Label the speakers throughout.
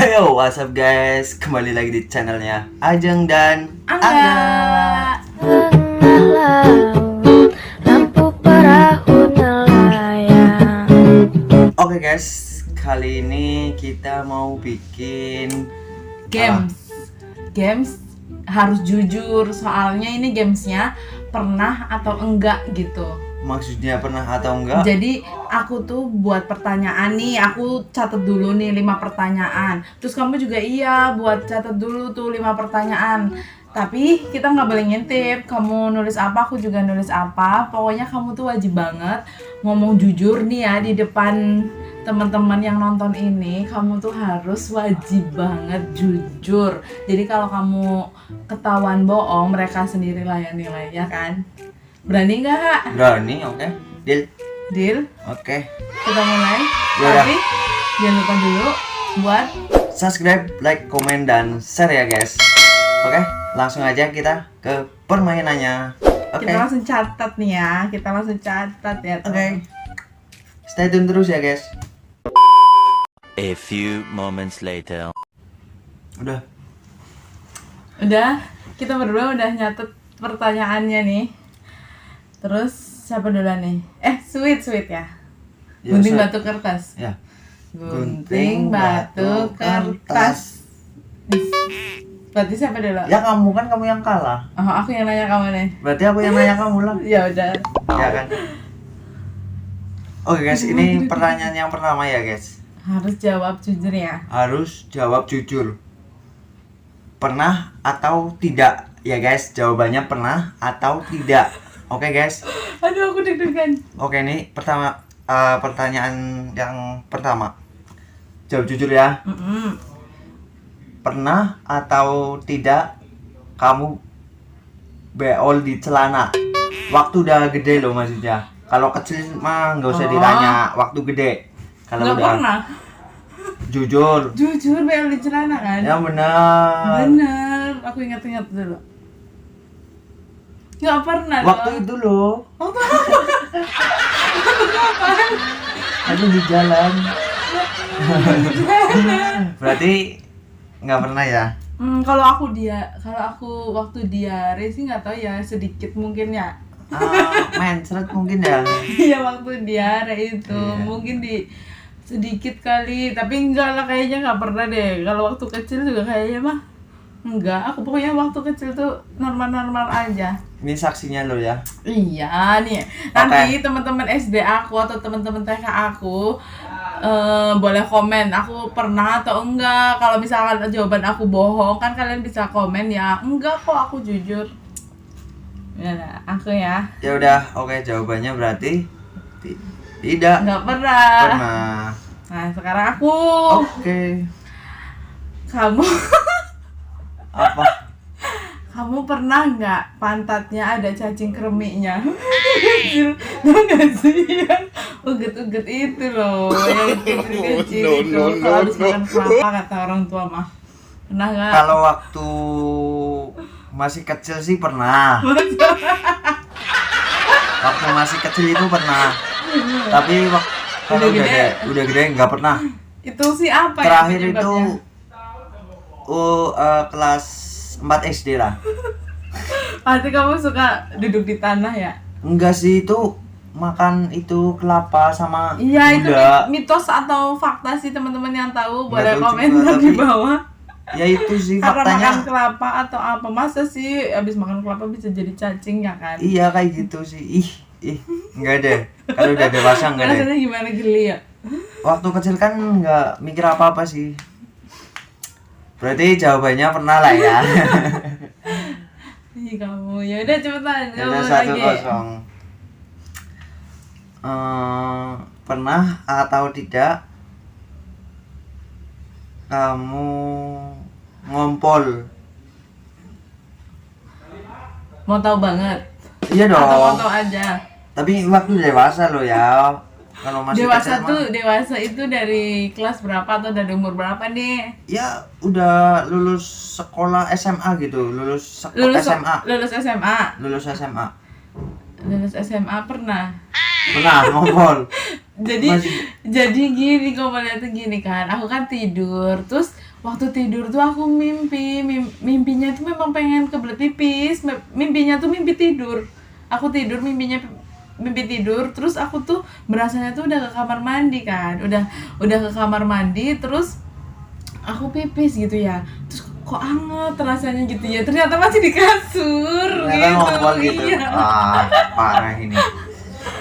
Speaker 1: Ayo, what's up guys? Kembali lagi di channelnya Ajeng dan
Speaker 2: Angga.
Speaker 3: Lampu perahu nelayan.
Speaker 1: Oke guys, kali ini kita mau bikin
Speaker 2: Games harus jujur, soalnya ini gamesnya pernah atau enggak gitu.
Speaker 1: Maksudnya pernah atau enggak?
Speaker 2: Jadi aku tuh buat pertanyaan nih, aku catat dulu nih 5 pertanyaan. Terus kamu juga buat catat dulu tuh 5 pertanyaan. Tapi kita nggak boleh ngintip, kamu nulis apa, aku juga nulis apa. Pokoknya kamu tuh wajib banget ngomong jujur nih ya di depan teman-teman yang nonton ini. Kamu tuh harus wajib banget jujur. Jadi kalau kamu ketahuan bohong, mereka sendirilah yang nilai, ya kan? Berani nggak?
Speaker 1: Berani, oke. Deal.
Speaker 2: Deal?
Speaker 1: Oke.
Speaker 2: Kita mulai.
Speaker 1: Yaudah.
Speaker 2: Tapi jangan lupa dulu buat
Speaker 1: Subscribe, like, komen, dan share ya guys. Oke, langsung aja kita ke permainannya. Oke.
Speaker 2: kita langsung catat nih ya. Kita langsung catat ya.
Speaker 1: Oke. Stay tune terus ya guys.
Speaker 4: A few moments later.
Speaker 1: Udah.
Speaker 2: Udah, kita berdua udah nyatet pertanyaannya nih. Terus siapa duluan nih? Sweet ya.
Speaker 1: Ya,
Speaker 2: Gunting
Speaker 1: Sweet.
Speaker 2: batu kertas.
Speaker 1: Ya.
Speaker 2: Gunting batu kertas. Berarti siapa dulu?
Speaker 1: Ya kamu yang kalah.
Speaker 2: Oh, aku yang nanya kamu nih.
Speaker 1: Berarti aku yang nanya kamu lah.
Speaker 2: Ya udah.
Speaker 1: Ya kan. Oke guys, ini pertanyaan yang pertama ya guys.
Speaker 2: Harus jawab jujur ya.
Speaker 1: Harus jawab jujur. Pernah atau tidak? Ya guys, jawabannya pernah atau tidak. Oke guys.
Speaker 2: Aduh, aku deg-degan.
Speaker 1: Oke nih, pertanyaan yang pertama. Jawab jujur ya. Pernah atau tidak kamu beol di celana? Waktu udah gede loh maksudnya. Kalau kecil mah nggak usah ditanya. Waktu gede. Kalau
Speaker 2: Nggak
Speaker 1: udah
Speaker 2: pernah.
Speaker 1: jujur.
Speaker 2: Jujur beol di celana kan?
Speaker 1: Ya benar.
Speaker 2: Bener, aku ingat-ingat dulu. Nggak pernah
Speaker 1: Waktu
Speaker 2: dong.
Speaker 1: itu loh.
Speaker 2: Waktu
Speaker 1: Aku di jalan. Berarti nggak pernah ya?
Speaker 2: kalau aku waktu diare sih nggak tahu ya, sedikit mungkin ya.
Speaker 1: Mencret mungkin ya.
Speaker 2: Iya, waktu diare itu
Speaker 1: Iya.
Speaker 2: mungkin di sedikit kali, tapi enggak lah, kayaknya nggak pernah deh. Kalau waktu kecil juga kayaknya mah enggak. Aku pokoknya waktu kecil tuh normal-normal aja.
Speaker 1: Ini saksinya lo ya.
Speaker 2: Iya nih, nanti teman-teman SD aku atau teman-teman TK aku boleh komen aku pernah atau enggak. Kalau misalkan jawaban aku bohong, kan kalian bisa komen ya, enggak kok aku jujur. Ya, aku ya.
Speaker 1: Ya udah, oke, jawabannya berarti tidak
Speaker 2: Enggak pernah.
Speaker 1: pernah.
Speaker 2: Nah, sekarang aku.
Speaker 1: Oke.
Speaker 2: Kamu
Speaker 1: Apa?
Speaker 2: kamu pernah nggak pantatnya ada cacing kremiknya? Tahu nggak sih yang uget-uget itu loh, yang kecil-kecil itu. Kalau habis makan kelapa kata orang tua mah. Pernah nggak?
Speaker 1: Kalau waktu masih kecil sih pernah. Waktu masih kecil itu pernah. Tapi kalau udah gede nggak pernah.
Speaker 2: Itu sih apa ya
Speaker 1: Terakhir itu
Speaker 2: penyebabnya?
Speaker 1: kelas 4 SD lah.
Speaker 2: Pasti kamu suka duduk di tanah ya?
Speaker 1: Enggak sih, itu makan itu kelapa sama
Speaker 2: Iya, itu
Speaker 1: gula.
Speaker 2: mitos atau fakta sih, teman-teman yang tahu
Speaker 1: Nggak
Speaker 2: boleh
Speaker 1: tahu juga,
Speaker 2: komentar di
Speaker 1: tapi
Speaker 2: bawah.
Speaker 1: Ya itu sih
Speaker 2: Karena
Speaker 1: faktanya.
Speaker 2: makan kelapa atau apa? Masa sih abis makan kelapa bisa jadi cacing ya kan?
Speaker 1: Iya kayak gitu sih. Ih, enggak deh. Kalau udah dewasa enggak deh.
Speaker 2: Rasanya gimana, geli ya?
Speaker 1: Waktu kecil kan enggak mikir apa-apa sih. Berarti jawabannya pernah lah ya.
Speaker 2: Ih, kamu. Ya udah cepetan, kamu
Speaker 1: Udah
Speaker 2: lagi.
Speaker 1: 1-0. Pernah atau tidak kamu ngompol?
Speaker 2: Mau tahu banget?
Speaker 1: Iya dong.
Speaker 2: Atau mau tahu aja?
Speaker 1: Tapi waktu dewasa lo ya. Kalau masih
Speaker 2: Dewasa
Speaker 1: kecil
Speaker 2: tuh,
Speaker 1: mah,
Speaker 2: dewasa itu dari kelas berapa atau dari umur berapa nih?
Speaker 1: ya udah lulus sekolah SMA gitu, lulus SMA.
Speaker 2: Lulus SMA.
Speaker 1: Lulus SMA.
Speaker 2: Lulus SMA pernah.
Speaker 1: Pernah ngompol.
Speaker 2: Jadi
Speaker 1: Masih-
Speaker 2: jadi gini, kamu lihat tuh gini kan, aku kan tidur, terus waktu tidur tuh aku mimpinya tuh memang pengen kebelet pipis. Mimpinya tuh mimpi tidur. Aku tidur mimpi tidur, terus aku tuh berasanya tuh udah ke kamar mandi kan. Udah ke kamar mandi, terus aku pipis gitu ya. Terus kok anget rasanya gitu ya. Ternyata masih di kasur
Speaker 1: Ternyata ngompol gitu.
Speaker 2: Iya.
Speaker 1: Parah ini.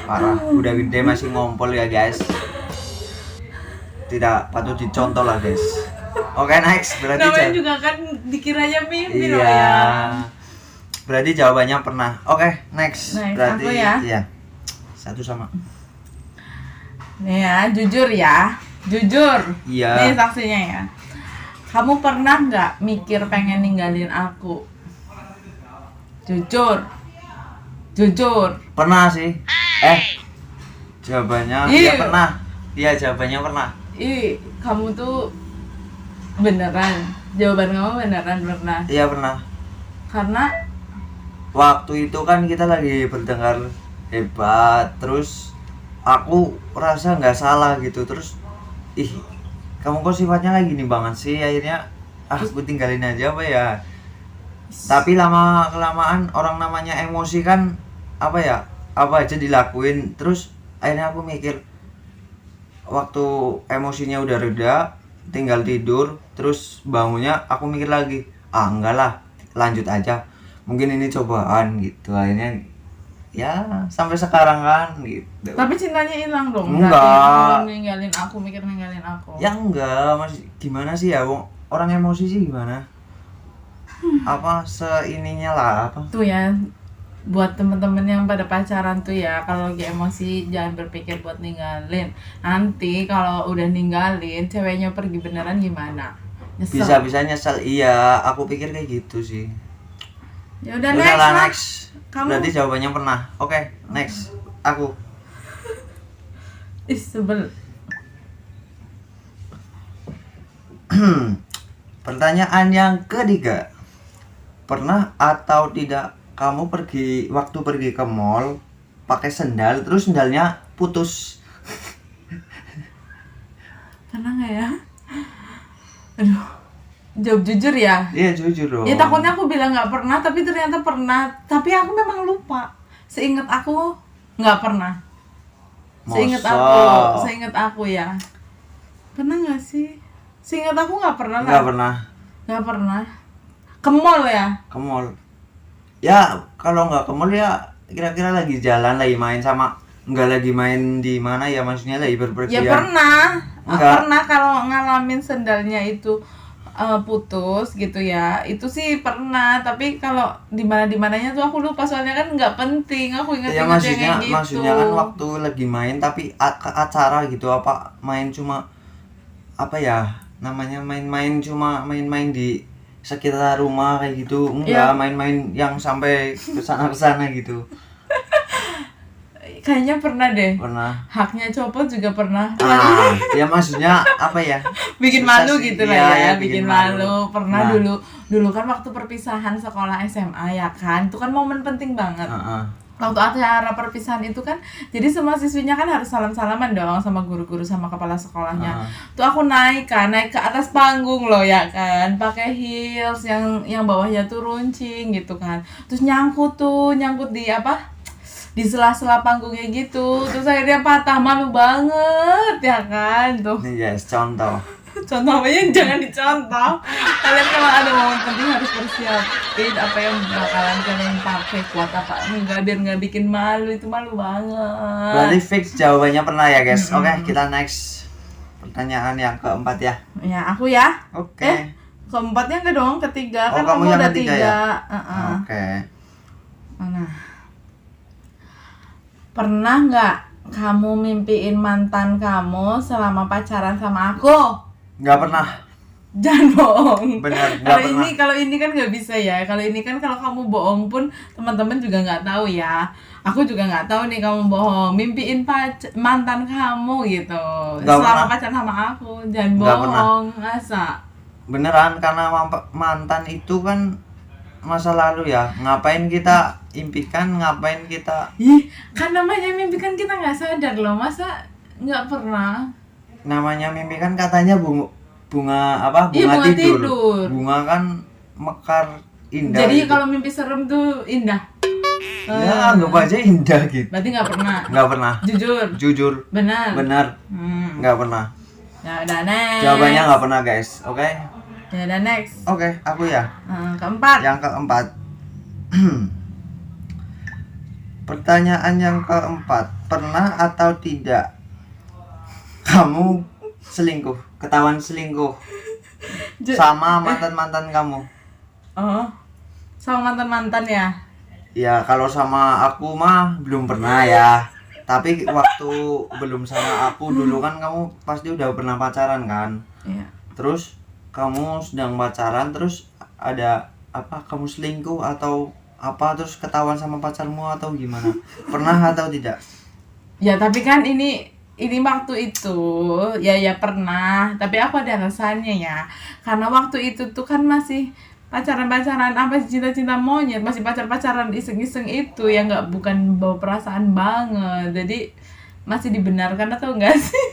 Speaker 1: Parah. Udah gede masih ngompol ya guys. Tidak patut dicontoh lah guys. Oke, next. Berarti
Speaker 2: Namanya juga kan dikiranya mimpi loh
Speaker 1: iya.
Speaker 2: ya.
Speaker 1: Berarti jawabannya pernah. Oke, next.
Speaker 2: Next,
Speaker 1: Berarti
Speaker 2: aku ya.
Speaker 1: iya. Satu sama.
Speaker 2: Nih ya, jujur ya. Jujur.
Speaker 1: Iya.
Speaker 2: Nih saksinya ya. Kamu pernah nggak mikir pengen ninggalin aku? Jujur. Jujur.
Speaker 1: Pernah sih. Jawabannya
Speaker 2: Iya.
Speaker 1: iya pernah. Iya, jawabannya pernah.
Speaker 2: Ih, kamu tuh beneran. Jawaban kamu beneran pernah.
Speaker 1: Iya, pernah.
Speaker 2: Karena
Speaker 1: Waktu itu kan kita lagi bertengkar hebat, terus aku rasa nggak salah gitu, terus kamu kok sifatnya lagi gini banget sih, akhirnya aku tinggalin aja apa ya. Tapi lama kelamaan orang namanya emosi kan apa ya, apa aja dilakuin. Terus akhirnya aku mikir, waktu emosinya udah reda, tinggal tidur, terus bangunnya aku mikir lagi, enggak lah, lanjut aja, mungkin ini cobaan gitu. Akhirnya ya sampai sekarang kan gitu.
Speaker 2: tapi cintanya hilang dong.
Speaker 1: Enggak.
Speaker 2: Berarti kamu ninggalin aku, mikir ninggalin aku.
Speaker 1: Ya enggak, masih gimana sih ya, orang emosi sih gimana? Apa seininya lah apa?
Speaker 2: Tuh ya, buat temen-temen yang pada pacaran tuh ya, kalau lagi emosi jangan berpikir buat ninggalin. Nanti kalau udah ninggalin, ceweknya pergi beneran gimana? Nyesel.
Speaker 1: Bisa-bisa nyesel. Iya, aku pikir kayak gitu sih.
Speaker 2: Ya udah
Speaker 1: Udah
Speaker 2: next
Speaker 1: lah,
Speaker 2: lah.
Speaker 1: next.
Speaker 2: Kamu.
Speaker 1: Berarti jawabannya pernah. Oke, next. Aku.
Speaker 2: Ih, sebel.
Speaker 1: Pertanyaan yang ketiga. Pernah atau tidak kamu waktu pergi ke mall pakai sendal, terus sendalnya putus?
Speaker 2: Pernah nggak ya? Aduh, jawab jujur ya.
Speaker 1: Iya, jujur dong.
Speaker 2: Ya takutnya aku bilang nggak pernah, tapi ternyata pernah. Tapi aku memang lupa. Seingat aku nggak pernah. Seingat aku ya. Pernah nggak sih? Seingat aku nggak pernah.
Speaker 1: Nggak pernah.
Speaker 2: Nggak pernah. Ke mall ya?
Speaker 1: Ke mall. Ya, kalau nggak ke mall ya kira-kira lagi jalan, lagi main sama, nggak lagi main di mana ya, maksudnya lagi
Speaker 2: Ya
Speaker 1: berpergian.
Speaker 2: pernah.
Speaker 1: Enggak.
Speaker 2: Pernah kalau ngalamin sendalnya itu putus gitu ya, itu sih pernah. Tapi kalau di mananya tuh aku lupa, soalnya kan nggak penting. Aku
Speaker 1: Ya
Speaker 2: ingat-ingat yang kayak gitu.
Speaker 1: maksudnya kan waktu lagi main tapi ke acara gitu, apa main cuma apa ya namanya, main-main cuma main-main di sekitar rumah kayak gitu, enggak
Speaker 2: Ya.
Speaker 1: main-main yang sampai kesana gitu.
Speaker 2: Kayaknya pernah deh.
Speaker 1: Pernah.
Speaker 2: Haknya copot juga pernah.
Speaker 1: Ya maksudnya apa ya,
Speaker 2: Bikin
Speaker 1: susah
Speaker 2: malu
Speaker 1: sih.
Speaker 2: gitu lah
Speaker 1: Iya,
Speaker 2: ya,
Speaker 1: ya,
Speaker 2: bikin malu. Pernah
Speaker 1: Nah.
Speaker 2: dulu kan waktu perpisahan sekolah SMA ya kan, itu kan momen penting banget.
Speaker 1: Heeh.
Speaker 2: Waktu acara perpisahan itu kan, jadi semua siswinya kan harus salam-salaman dong sama guru-guru, sama kepala sekolahnya. Tuh aku naik ke atas panggung loh ya kan, pakai heels yang bawahnya tuh runcing gitu kan. Terus nyangkut di apa? Di sela-sela panggungnya gitu. Terus akhirnya patah, malu banget ya kan tuh.
Speaker 1: Nih guys, contoh.
Speaker 2: Contohnya jangan dicontoh. Kalian kalau ada momen penting harus persiapin apa yang bakalan kalian pakai, kuat apa enggak, biar nggak bikin malu. Itu malu banget.
Speaker 1: Berarti fix jawabannya pernah ya guys. Oke, kita next. Pertanyaan yang keempat ya.
Speaker 2: Ya aku ya.
Speaker 1: Oke.
Speaker 2: Keempatnya enggak dong, ketiga.
Speaker 1: Oh,
Speaker 2: Kan
Speaker 1: kamu
Speaker 2: kamu
Speaker 1: yang
Speaker 2: udah
Speaker 1: ketiga
Speaker 2: 3.
Speaker 1: ya?
Speaker 2: Heeh.
Speaker 1: Oke.
Speaker 2: Mana? Pernah nggak kamu mimpiin mantan kamu selama pacaran sama aku?
Speaker 1: Nggak pernah.
Speaker 2: Jangan bohong.
Speaker 1: Benar, nggak pernah.
Speaker 2: Kalau ini kan nggak bisa ya. Kalau ini kan kalau kamu bohong pun teman-teman juga nggak tahu ya. Aku juga nggak tahu nih kamu bohong. Mimpiin mantan kamu gitu.
Speaker 1: Nggak
Speaker 2: selama
Speaker 1: pernah.
Speaker 2: pacaran sama aku. Jangan
Speaker 1: Nggak pernah.
Speaker 2: bohong. Masa?
Speaker 1: Beneran, karena mantan itu kan masa lalu ya. Ngapain kita impikan, ngapain kita.
Speaker 2: Ih, kan namanya mimpi kan kita nggak sadar loh. Masa nggak pernah?
Speaker 1: Namanya mimpi kan katanya bunga apa?
Speaker 2: Iya,
Speaker 1: Bunga
Speaker 2: bunga
Speaker 1: tidur.
Speaker 2: tidur.
Speaker 1: Bunga kan mekar indah.
Speaker 2: Jadi
Speaker 1: gitu.
Speaker 2: kalau mimpi serem tuh indah.
Speaker 1: Ya anggap aja indah gitu.
Speaker 2: Berarti nggak pernah.
Speaker 1: Nggak pernah.
Speaker 2: Jujur.
Speaker 1: Jujur.
Speaker 2: Benar.
Speaker 1: Benar. Nggak pernah.
Speaker 2: Ya udah next.
Speaker 1: Jawabannya nggak pernah guys. Oke.
Speaker 2: Ya udah next.
Speaker 1: Oke, aku ya.
Speaker 2: Keempat.
Speaker 1: Yang keempat. Pertanyaan yang keempat, pernah atau tidak kamu selingkuh, ketahuan selingkuh sama mantan-mantan kamu?
Speaker 2: Oh, sama mantan-mantan ya?
Speaker 1: Ya kalau sama aku mah belum pernah ya. Tapi waktu belum sama aku dulu kan kamu pasti udah pernah pacaran kan?
Speaker 2: Iya.
Speaker 1: Terus kamu sedang pacaran terus ada apa, kamu selingkuh atau apa, terus ketahuan sama pacarmu atau gimana? Pernah atau tidak?
Speaker 2: Ya tapi kan ini waktu itu ya pernah, tapi aku ada alasannya ya. Karena waktu itu tuh kan masih pacaran-pacaran apa cinta-cinta monyet, masih pacaran iseng-iseng itu ya, nggak, bukan bawa perasaan banget. Jadi masih dibenarkan atau enggak sih?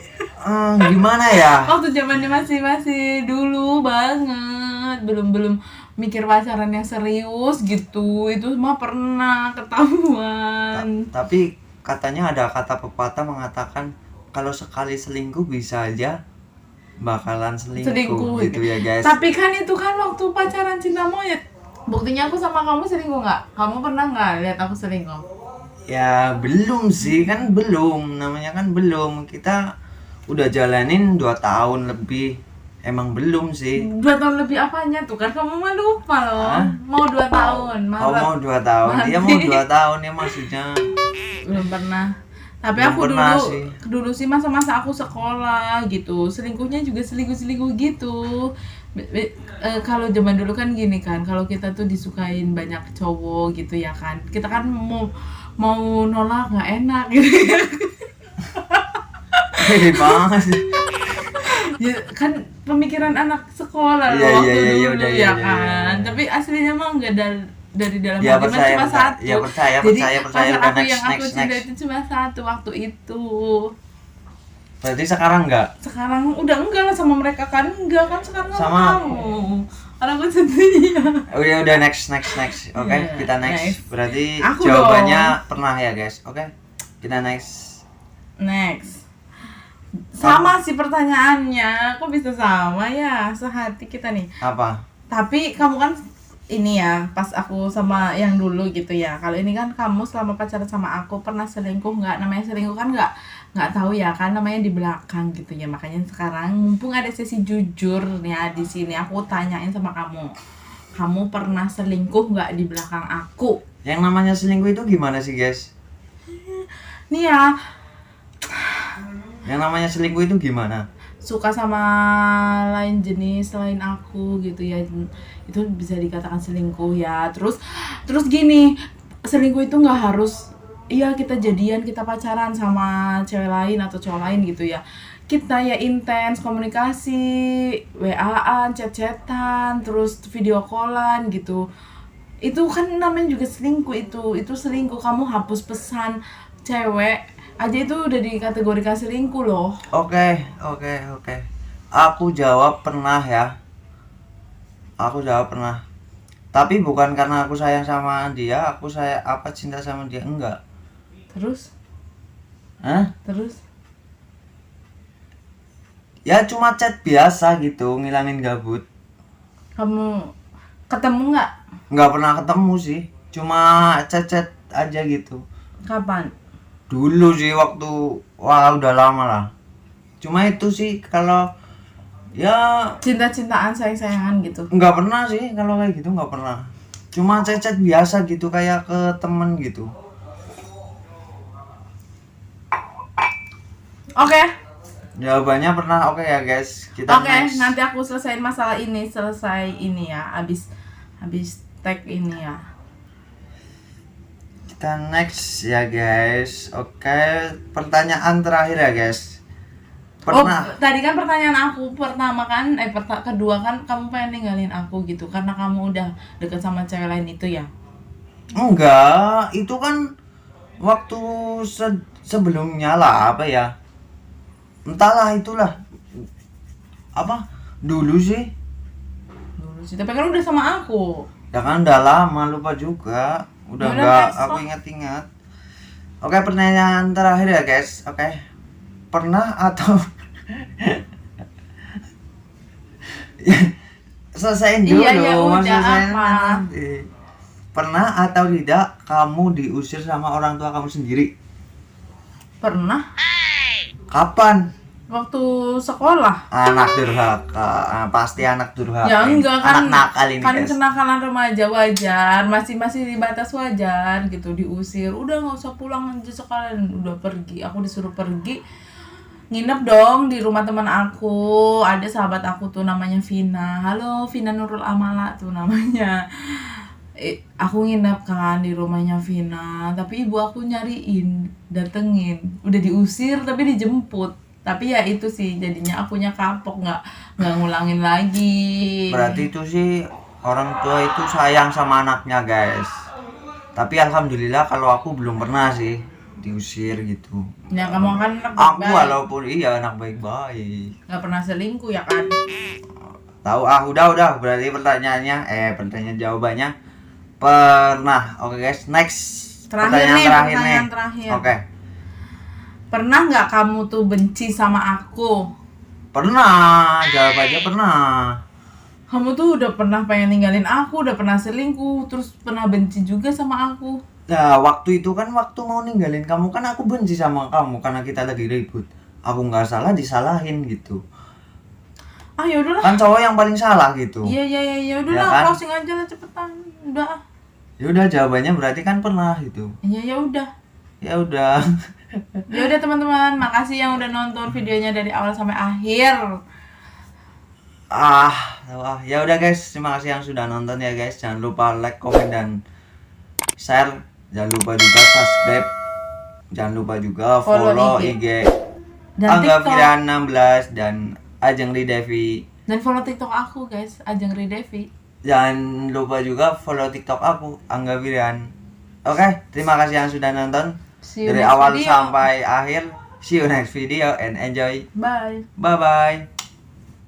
Speaker 1: Gimana ya?
Speaker 2: Waktu zamannya masih dulu banget, belum mikir pacaran yang serius gitu. Itu mah pernah ketahuan.
Speaker 1: Tapi katanya ada kata pepatah mengatakan kalau sekali selingkuh bisa aja bakalan selingkuh gitu ya guys.
Speaker 2: Tapi kan itu kan waktu pacaran cinta monyet. Buktinya aku sama kamu selingkuh nggak? Kamu pernah nggak lihat aku selingkuh?
Speaker 1: Ya belum sih, kan belum, namanya kan belum. Kita udah jalanin 2 tahun lebih. Emang belum sih.
Speaker 2: 2 tahun lebih apanya tuh kan kamu mah lupa loh.
Speaker 1: Hah?
Speaker 2: Mau 2 tahun.
Speaker 1: Oh mau 2 tahun, dia mau 2 tahun ya maksudnya.
Speaker 2: Belum pernah. Tapi
Speaker 1: Belum
Speaker 2: aku
Speaker 1: pernah sih.
Speaker 2: dulu sih masa-masa aku sekolah gitu. Selingkuhnya juga selingkuh gitu. Kalau zaman dulu kan gini kan, kalau kita tuh disukain banyak cowok gitu ya kan. Kita kan mau nolak nggak enak gitu.
Speaker 1: Hehehe banget sih.
Speaker 2: Ya kan pemikiran anak sekolah loh
Speaker 1: Iya,
Speaker 2: waktu
Speaker 1: iya, iya,
Speaker 2: dulu
Speaker 1: udah,
Speaker 2: ya
Speaker 1: iya,
Speaker 2: kan.
Speaker 1: iya.
Speaker 2: Tapi aslinya mah enggak dari dalam
Speaker 1: Ya,
Speaker 2: hati,
Speaker 1: percaya,
Speaker 2: cuma
Speaker 1: percaya.
Speaker 2: satu.
Speaker 1: Ya, percaya,
Speaker 2: Jadi
Speaker 1: percaya,
Speaker 2: pacar
Speaker 1: udah,
Speaker 2: aku
Speaker 1: next,
Speaker 2: yang aku
Speaker 1: next,
Speaker 2: cinta
Speaker 1: next.
Speaker 2: itu cuma satu waktu itu.
Speaker 1: Berarti sekarang enggak?
Speaker 2: Sekarang udah enggak lah sama mereka kan, enggak kan sekarang
Speaker 1: Sama
Speaker 2: kamu. Karena aku setia.
Speaker 1: Udah next. Oke,
Speaker 2: Iya,
Speaker 1: kita next.
Speaker 2: next.
Speaker 1: Berarti
Speaker 2: Aku
Speaker 1: jawabannya pernah ya guys. Oke, kita next.
Speaker 2: Next. Sama sih pertanyaannya, kok bisa sama ya, sehati kita nih.
Speaker 1: Apa?
Speaker 2: Tapi kamu kan ini ya, pas aku sama yang dulu gitu ya. Kalau ini kan kamu selama pacaran sama aku pernah selingkuh nggak? Namanya selingkuh kan nggak tahu ya kan, namanya di belakang gitu ya. Makanya sekarang mumpung ada sesi jujur ya di sini, aku tanyain sama kamu. Kamu pernah selingkuh nggak di belakang aku?
Speaker 1: Yang namanya selingkuh itu gimana sih guys?
Speaker 2: Nih ya,
Speaker 1: Yang namanya selingkuh itu gimana?
Speaker 2: suka sama lain jenis selain aku gitu ya, itu bisa dikatakan selingkuh ya. Terus gini, selingkuh itu nggak harus iya kita jadian, kita pacaran sama cewek lain atau cowok lain gitu ya. Kita ya intens komunikasi, WA-an, chat-chatan, terus video callan gitu. Itu kan namanya juga selingkuh. Itu selingkuh. Kamu hapus pesan cewek aja itu udah dikategorikan selingkuh loh.
Speaker 1: Oke. Aku jawab pernah ya. Aku jawab pernah. Tapi bukan karena aku sayang sama dia, cinta sama dia, enggak.
Speaker 2: Terus?
Speaker 1: Hah?
Speaker 2: Terus?
Speaker 1: Ya cuma chat biasa gitu, ngilangin gabut.
Speaker 2: Kamu ketemu nggak?
Speaker 1: Nggak pernah ketemu sih, cuma chat aja gitu.
Speaker 2: Kapan?
Speaker 1: Dulu sih udah lama lah. Cuma itu sih kalau ya
Speaker 2: Cinta-cintaan, sayang-sayangan gitu.
Speaker 1: nggak pernah sih kalau kayak gitu, nggak pernah. Cuma chat biasa gitu kayak ke temen gitu.
Speaker 2: Oke.
Speaker 1: Jawabannya pernah. Oke ya guys, kita
Speaker 2: Oke,
Speaker 1: next.
Speaker 2: nanti aku selesaiin masalah ini, ya, habis tag ini ya.
Speaker 1: Kita next ya guys. Oke, pertanyaan terakhir ya guys. Pernah?
Speaker 2: Tadi kan pertanyaan aku pertama kan, kedua kan kamu pengen ninggalin aku gitu karena kamu udah deket sama cewek lain itu ya?
Speaker 1: Enggak, itu kan waktu sebelumnya lah, apa ya? Entahlah itulah. Apa? Dulu sih.
Speaker 2: Dulu sih, tapi kan udah sama aku.
Speaker 1: Ya kan udah lama, lupa juga. Udah
Speaker 2: Udah,
Speaker 1: nggak
Speaker 2: guys,
Speaker 1: aku
Speaker 2: lah.
Speaker 1: ingat-ingat. Oke, pertanyaan terakhir ya guys. Oke. Pernah atau selesaiin dulu,
Speaker 2: Iya, ya udah,
Speaker 1: selesaiin
Speaker 2: apa?
Speaker 1: nanti. Pernah atau tidak kamu diusir sama orang tua kamu sendiri?
Speaker 2: Pernah
Speaker 1: Kapan?
Speaker 2: waktu sekolah.
Speaker 1: Anak durhaka. Pasti anak durhaka.
Speaker 2: Ya
Speaker 1: ini.
Speaker 2: enggak kan,
Speaker 1: Anak nakal ini
Speaker 2: kan
Speaker 1: guys.
Speaker 2: kenakalan remaja wajar, masih di batas wajar gitu, diusir. Udah nggak usah pulang aja sekalian, udah pergi. Aku disuruh pergi, nginep dong di rumah teman aku. Ada sahabat aku tuh namanya Vina. Halo Vina Nurul Amala tuh namanya. Aku nginep kan di rumahnya Vina, tapi ibu aku nyariin, datengin, udah diusir tapi dijemput. Tapi ya itu sih jadinya akunya kapok, nggak ngulangin lagi.
Speaker 1: Berarti itu sih orang tua itu sayang sama anaknya guys. Tapi alhamdulillah kalau aku belum pernah sih diusir gitu.
Speaker 2: Ya kamu kan anak
Speaker 1: Aku
Speaker 2: baik-baik,
Speaker 1: walaupun iya anak baik-baik.
Speaker 2: nggak pernah selingkuh ya kan?
Speaker 1: Tahu udah berarti pertanyaan jawabannya pernah. Oke guys, next.
Speaker 2: Pertanyaan terakhir.
Speaker 1: Oke.
Speaker 2: Pernah nggak kamu tuh benci sama aku?
Speaker 1: Pernah, jawabannya pernah.
Speaker 2: Kamu tuh udah pernah pengen ninggalin aku, udah pernah selingkuh, terus pernah benci juga sama aku.
Speaker 1: Nah, waktu itu kan waktu mau ninggalin kamu kan aku benci sama kamu karena kita lagi ribut. Aku nggak salah disalahin gitu.
Speaker 2: Ah ya udahlah.
Speaker 1: Kan cowok yang paling salah gitu.
Speaker 2: Iya udahlah,
Speaker 1: Ya kan?
Speaker 2: closing aja lah cepetan. Udah.
Speaker 1: Ya udah jawabannya berarti kan pernah gitu.
Speaker 2: Ya udah.
Speaker 1: Ya udah.
Speaker 2: Ya udah teman-teman, makasih yang udah nonton videonya dari awal sampai akhir.
Speaker 1: Ya udah guys, terima kasih yang sudah nonton ya guys. Jangan lupa like, komen dan share. Jangan lupa juga subscribe. Jangan lupa juga
Speaker 2: Follow
Speaker 1: follow
Speaker 2: IG.
Speaker 1: IG
Speaker 2: Dan
Speaker 1: Angga
Speaker 2: TikTok.
Speaker 1: Firian 16 dan Ajeng Ridevi.
Speaker 2: Dan follow TikTok aku guys, Ajeng Ridevi.
Speaker 1: Jangan lupa juga follow TikTok aku Angga Firian. Oke, terima kasih yang sudah nonton
Speaker 2: See you
Speaker 1: dari
Speaker 2: next
Speaker 1: awal
Speaker 2: video.
Speaker 1: sampai akhir. See you next video and enjoy.
Speaker 2: Bye.
Speaker 1: Bye bye.